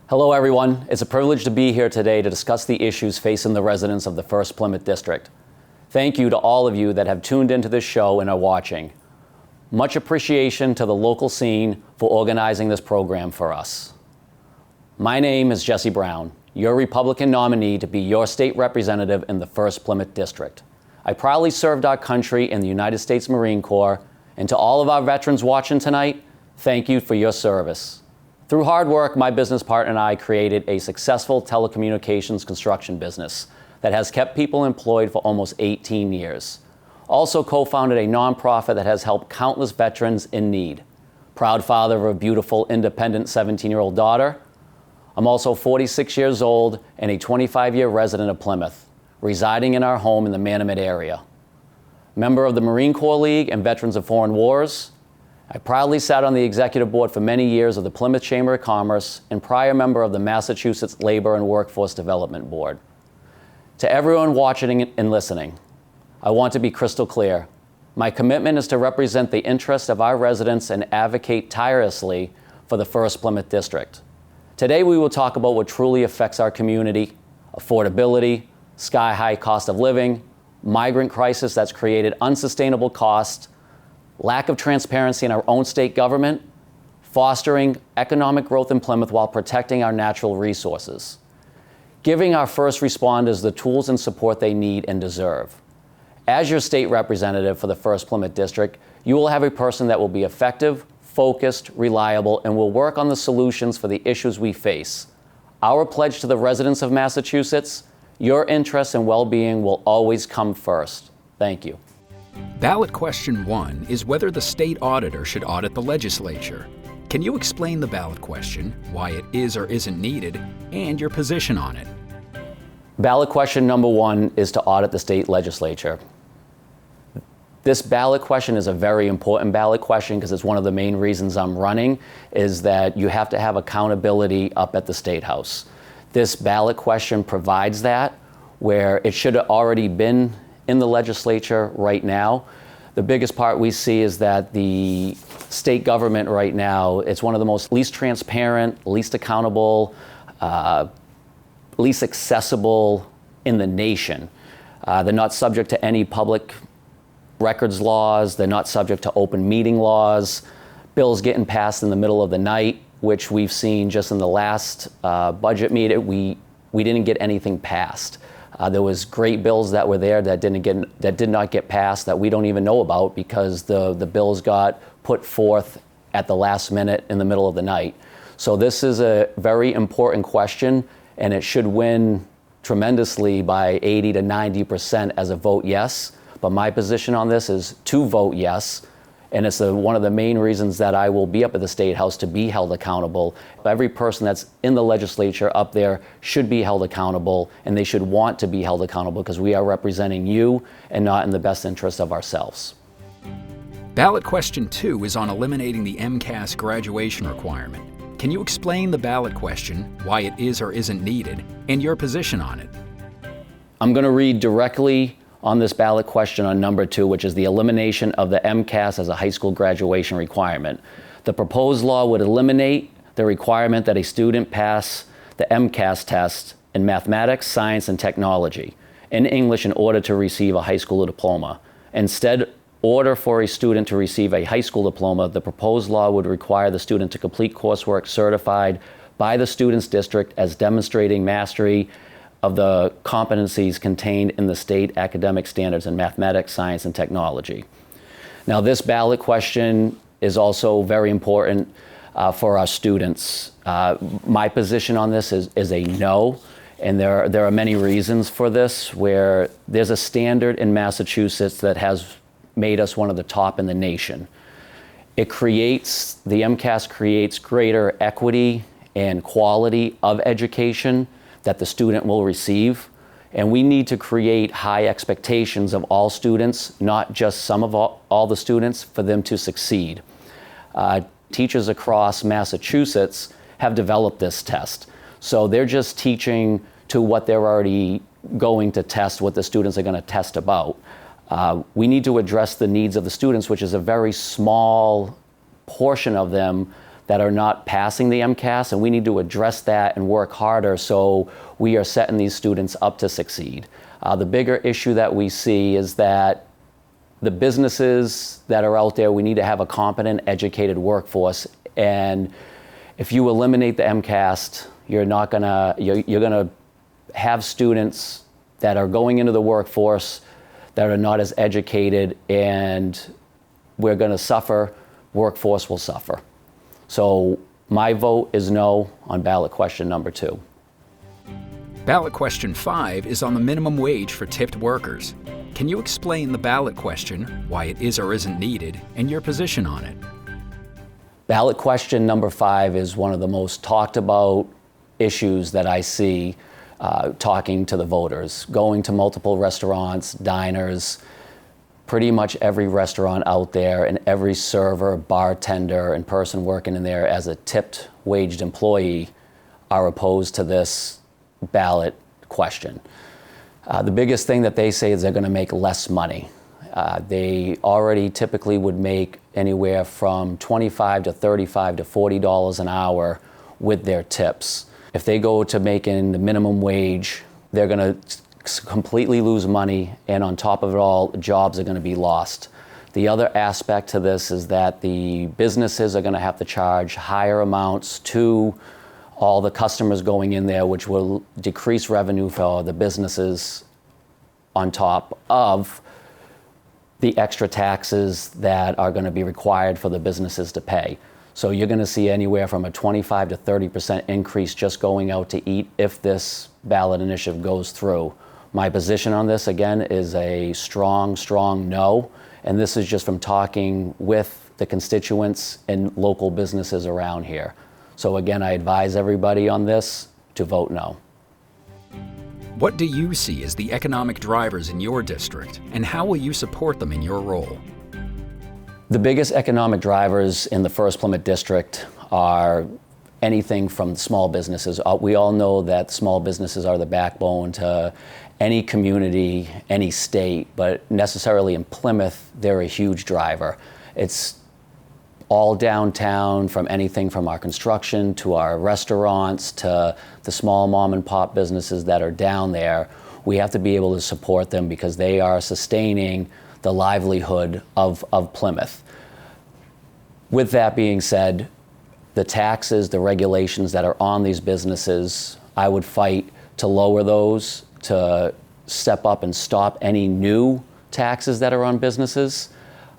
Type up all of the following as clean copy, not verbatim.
Hello everyone, it's a privilege to be here today to discuss the issues facing the residents of the 1st Plymouth District. Thank you to all of you that have tuned into this show and are watching. Much appreciation to the local scene for organizing this program for us. My name is Jesse Brown, your Republican nominee to be your state representative in the 1st Plymouth District. I proudly served our country in the United States Marine Corps, and to all of our veterans watching tonight, thank you for your service. Through hard work, my business partner and I created a successful telecommunications construction business that has kept people employed for almost 18 years. Also co-founded a nonprofit that has helped countless veterans in need. Proud father of a beautiful, independent 17-year-old daughter. I'm also 46 years old and a 25-year resident of Plymouth, residing in our home in the Manomet area. Member of the Marine Corps League and Veterans of Foreign Wars. I proudly sat on the executive board for many years of the Plymouth Chamber of Commerce and prior member of the Massachusetts Labor and Workforce Development Board. To everyone watching and listening, I want to be crystal clear. My commitment is to represent the interests of our residents and advocate tirelessly for the 1st Plymouth District. Today we will talk about what truly affects our community: affordability, sky-high cost of living, migrant crisis that's created unsustainable costs, lack of transparency in our own state government, fostering economic growth in Plymouth while protecting our natural resources, giving our first responders the tools and support they need and deserve. As your state representative for the 1st Plymouth District, you will have a person that will be effective, focused, reliable, and will work on the solutions for the issues we face. Our pledge to the residents of Massachusetts: your interests and well-being will always come first. Thank you. Ballot question 1 is whether the state auditor should audit the legislature. Can you explain the ballot question, why it is or isn't needed, and your position on it? Ballot question number 1 is to audit the state legislature. This ballot question is a very important ballot question because it's one of the main reasons I'm running, is that you have to have accountability up at the State House. This ballot question provides that, where it should have already been in the legislature right now. The biggest part we see is that the state government right now, it's one of the least transparent, least accountable, least accessible in the nation. They're not subject to any public records laws. They're not subject to open meeting laws. Bills getting passed in the middle of the night, which we've seen just in the last budget meeting. We didn't get anything passed. There was great bills that were there that did not get passed, that we don't even know about because the bills got put forth at the last minute in the middle of the night. So this is a very important question, and it should win tremendously by 80 to 90% as a vote yes. But my position on this is to vote yes. And it's one of the main reasons that I will be up at the State House, to be held accountable. Every person that's in the legislature up there should be held accountable, and they should want to be held accountable because we are representing you and not in the best interest of ourselves. Ballot question 2 is on eliminating the MCAS graduation requirement. Can you explain the ballot question, why it is or isn't needed, and your position on it? I'm going to read directly on this ballot question on number 2, which is the elimination of the MCAS as a high school graduation requirement. The proposed law would eliminate the requirement that a student pass the MCAS test in mathematics, science, and technology in English in order to receive a high school diploma. Instead, order for a student to receive a high school diploma, the proposed law would require the student to complete coursework certified by the student's district as demonstrating mastery of the competencies contained in the state academic standards in mathematics, science, and technology. Now, this ballot question is also very important for our students. My position on this is a no, and there are many reasons for this, where there's a standard in Massachusetts that has made us one of the top in the nation. The MCAS creates greater equity and quality of education that the student will receive. And we need to create high expectations of all students, not just some of all the students, for them to succeed. Teachers across Massachusetts have developed this test. So they're just teaching to what they're already going to test, what the students are going to test about. We need to address the needs of the students, which is a very small portion of them that are not passing the MCAS, and we need to address that and work harder so we are setting these students up to succeed. The bigger issue that we see is that the businesses that are out there, we need to have a competent, educated workforce, and if you eliminate the MCAS, you're gonna have students that are going into the workforce that are not as educated, and we're gonna suffer, workforce will suffer. So my vote is no on ballot question number 2. Ballot question 5 is on the minimum wage for tipped workers. Can you explain the ballot question, why it is or isn't needed, and your position on it? Ballot question number 5 is one of the most talked about issues that I see talking to the voters. Going to multiple restaurants, diners, pretty much every restaurant out there and every server, bartender, and person working in there as a tipped, waged employee are opposed to this ballot question. The biggest thing that they say is they're going to make less money. They already typically would make anywhere from $25 to $35 to $40 an hour with their tips. If they go to making the minimum wage, they're going to completely lose money, and on top of it all, jobs are going to be lost. The other aspect to this is that the businesses are going to have to charge higher amounts to all the customers going in there, which will decrease revenue for the businesses on top of the extra taxes that are going to be required for the businesses to pay. So you're going to see anywhere from a 25 to 30% increase just going out to eat if this ballot initiative goes through. My position on this, again, is a strong, strong no, and this is just from talking with the constituents and local businesses around here. So again, I advise everybody on this to vote no. What do you see as the economic drivers in your district, and how will you support them in your role? The biggest economic drivers in the 1st Plymouth District are anything from small businesses. We all know that small businesses are the backbone to any community, any state, but necessarily in Plymouth, they're a huge driver. It's all downtown, from anything from our construction to our restaurants to the small mom and pop businesses that are down there. We have to be able to support them because they are sustaining the livelihood of Plymouth. With that being said, the taxes, the regulations that are on these businesses, I would fight to lower those, to step up and stop any new taxes that are on businesses.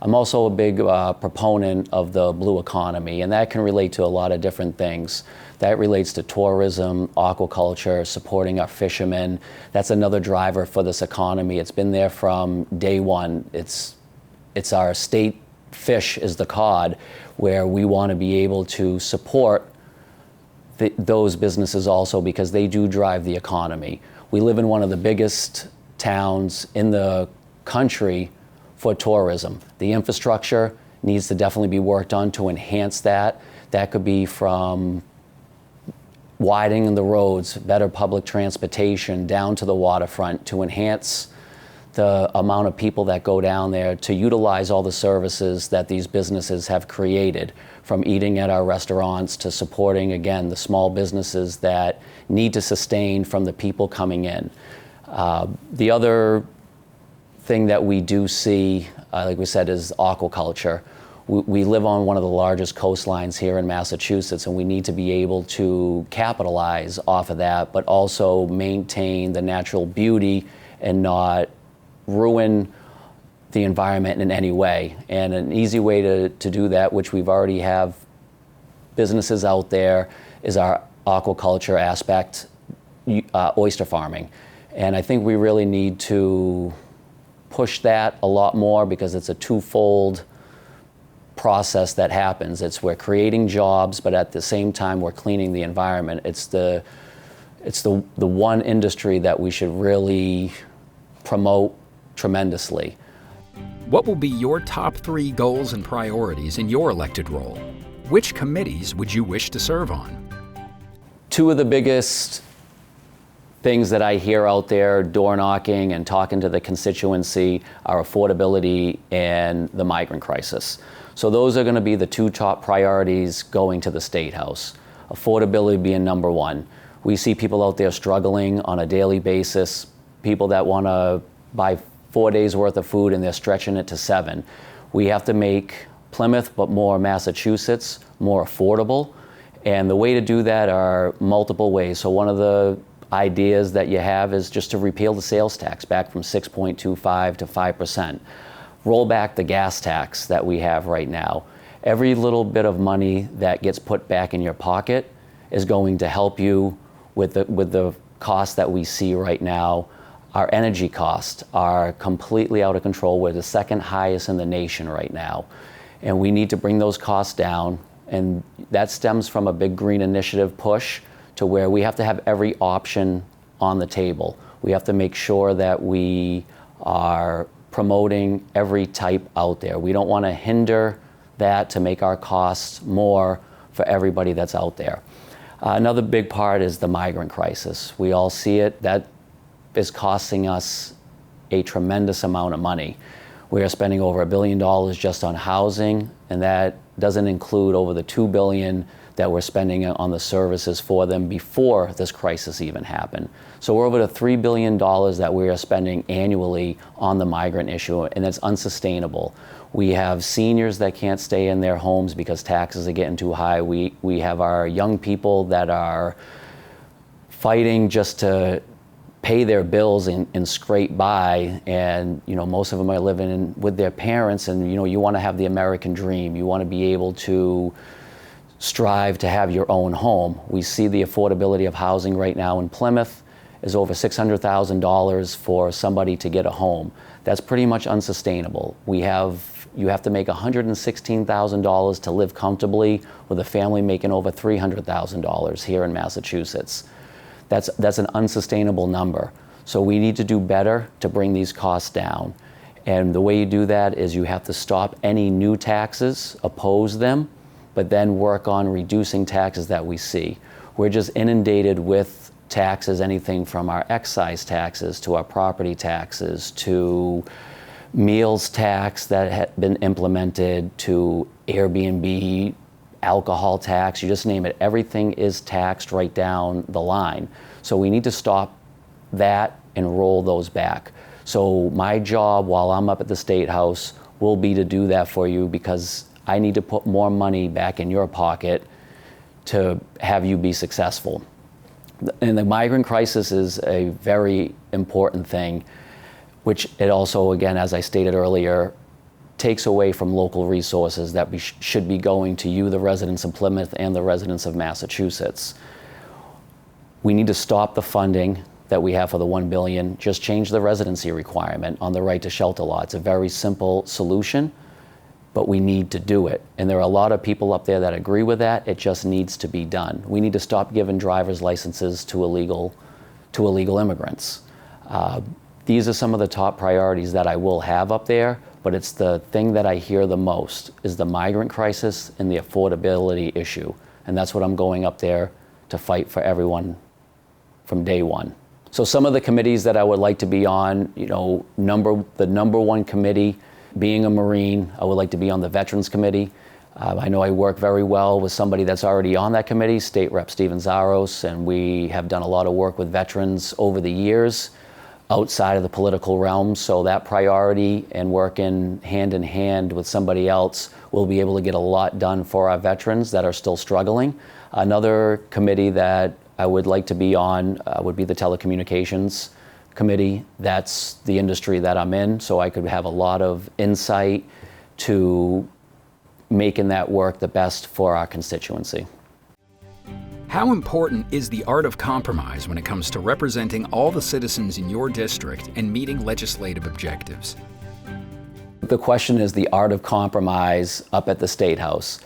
I'm also a big proponent of the blue economy, and that can relate to a lot of different things. That relates to tourism, aquaculture, supporting our fishermen. That's another driver for this economy. It's been there from day one. It's our state fish is the cod, where we want to be able to support those businesses also because they do drive the economy. We live in one of the biggest towns in the country for tourism. The infrastructure needs to definitely be worked on to enhance that. That could be from widening the roads, better public transportation down to the waterfront to enhance the amount of people that go down there to utilize all the services that these businesses have created, from eating at our restaurants to supporting, again, the small businesses that need to sustain from the people coming in. The other thing that we do see, like we said, is aquaculture. We live on one of the largest coastlines here in Massachusetts, and we need to be able to capitalize off of that, but also maintain the natural beauty and not ruin the environment in any way. And an easy way to do that, which we've already have businesses out there, is our aquaculture aspect, oyster farming. And I think we really need to push that a lot more because it's a twofold process that happens. We're creating jobs, but at the same time we're cleaning the environment. It's the one industry that we should really promote tremendously. What will be your top 3 goals and priorities in your elected role? Which committees would you wish to serve on? 2 of the biggest things that I hear out there door knocking and talking to the constituency are affordability and the migrant crisis. So those are going to be the two top priorities going to the State House. Affordability being number one. We see people out there struggling on a daily basis, people that want to buy 4 days worth of food and they're stretching it to 7. We have to make Plymouth, but more Massachusetts, more affordable. And the way to do that are multiple ways. So one of the ideas that you have is just to repeal the sales tax back from 6.25 to 5%. Roll back the gas tax that we have right now. Every little bit of money that gets put back in your pocket is going to help you with the costs that we see right now. Our energy costs are completely out of control. We're the second highest in the nation right now. And we need to bring those costs down. And that stems from a big green initiative push to where we have to have every option on the table. We have to make sure that we are promoting every type out there. We don't want to hinder that to make our costs more for everybody that's out there. Another big part is the migrant crisis. We all see it. That is costing us a tremendous amount of money. We are spending over $1 billion just on housing, and that doesn't include over the $2 billion that we're spending on the services for them before this crisis even happened. So we're over the $3 billion that we are spending annually on the migrant issue, and it's unsustainable. We have seniors that can't stay in their homes because taxes are getting too high. We have our young people that are fighting just to pay their bills and scrape by, and most of them are living with their parents, and you want to have the American dream. You want to be able to strive to have your own home. We see the affordability of housing right now in Plymouth is over $600,000 for somebody to get a home. That's pretty much unsustainable. You have to make $116,000 to live comfortably, with a family making over $300,000 here in Massachusetts. That's an unsustainable number. So we need to do better to bring these costs down. And the way you do that is you have to stop any new taxes, oppose them, but then work on reducing taxes that we see. We're just inundated with taxes, anything from our excise taxes to our property taxes to meals tax that had been implemented to Airbnb, alcohol tax, you just name it. Everything is taxed right down the line. So we need to stop that and roll those back. So my job while I'm up at the State House will be to do that for you, because I need to put more money back in your pocket to have you be successful. And the migrant crisis is a very important thing, which it also, again, as I stated earlier, takes away from local resources that should be going to you, the residents of Plymouth and the residents of Massachusetts. We need to stop the funding that we have for the $1 billion, just change the residency requirement on the right to shelter law. It's a very simple solution, but we need to do it. And there are a lot of people up there that agree with that. It just needs to be done. We need to stop giving driver's licenses to illegal immigrants. These are some of the top priorities that I will have up there, but it's the thing that I hear the most is the migrant crisis and the affordability issue. And that's what I'm going up there to fight for everyone from day one. So some of the committees that I would like to be on, the number one committee, being a Marine, I would like to be on the Veterans Committee. I know I work very well with somebody that's already on that committee, State Rep Steven Zaros, and we have done a lot of work with veterans over the years outside of the political realm. So that priority and working hand in hand with somebody else, will be able to get a lot done for our veterans that are still struggling. Another committee that I would like to be on would be the Telecommunications Committee. That's the industry that I'm in, so I could have a lot of insight to making that work the best for our constituency. How important is the art of compromise when it comes to representing all the citizens in your district and meeting legislative objectives? The question is the art of compromise up at the State House.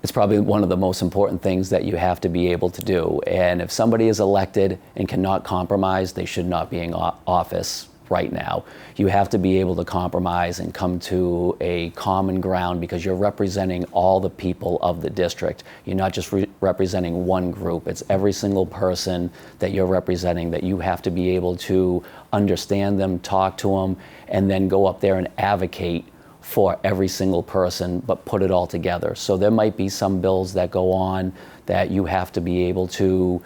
It's probably one of the most important things that you have to be able to do. And if somebody is elected and cannot compromise, they should not be in office right now. You have to be able to compromise and come to a common ground, because you're representing all the people of the district. You're not just representing one group. It's every single person that you're representing, that you have to be able to understand them, talk to them, and then go up there and advocate for every single person, but put it all together. So there might be some bills that go on that you have to be able to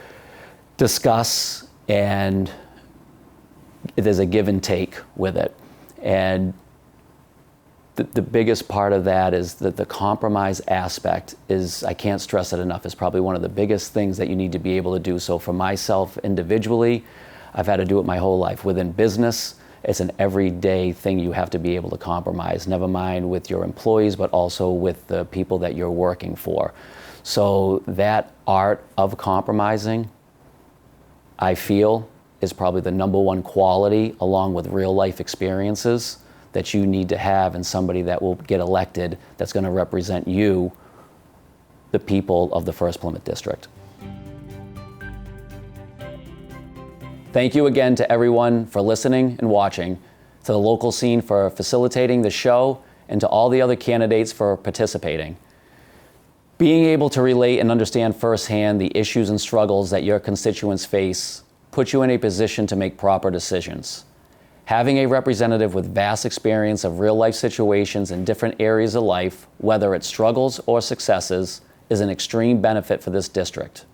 discuss, and there's a give and take with it. And the biggest part of that is that the compromise aspect is, I can't stress it enough, is probably one of the biggest things that you need to be able to do. So for myself individually, I've had to do it my whole life. Within business, it's an everyday thing you have to be able to compromise, never mind with your employees, but also with the people that you're working for. So that art of compromising, I feel, is probably the number one quality, along with real life experiences, that you need to have in somebody that will get elected that's going to represent you, the people of the 1st Plymouth District. Thank you again to everyone for listening and watching, to the local scene for facilitating the show, and to all the other candidates for participating. Being able to relate and understand firsthand the issues and struggles that your constituents face puts you in a position to make proper decisions. Having a representative with vast experience of real-life situations in different areas of life, whether it's struggles or successes, is an extreme benefit for this district.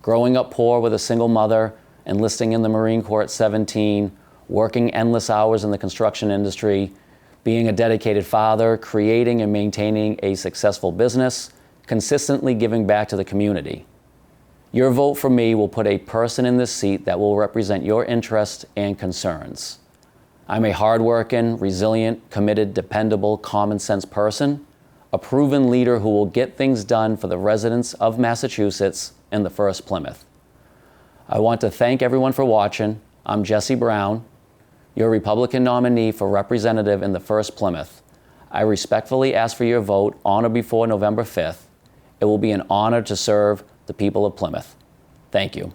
Growing up poor with a single mother, enlisting in the Marine Corps at 17, working endless hours in the construction industry, being a dedicated father, creating and maintaining a successful business, consistently giving back to the community. Your vote for me will put a person in this seat that will represent your interests and concerns. I'm a hardworking, resilient, committed, dependable, common sense person, a proven leader who will get things done for the residents of Massachusetts and the 1st Plymouth. I want to thank everyone for watching. I'm Jesse Brown, your Republican nominee for representative in the 1st Plymouth. I respectfully ask for your vote on or before November 5th. It will be an honor to serve the people of Plymouth. Thank you.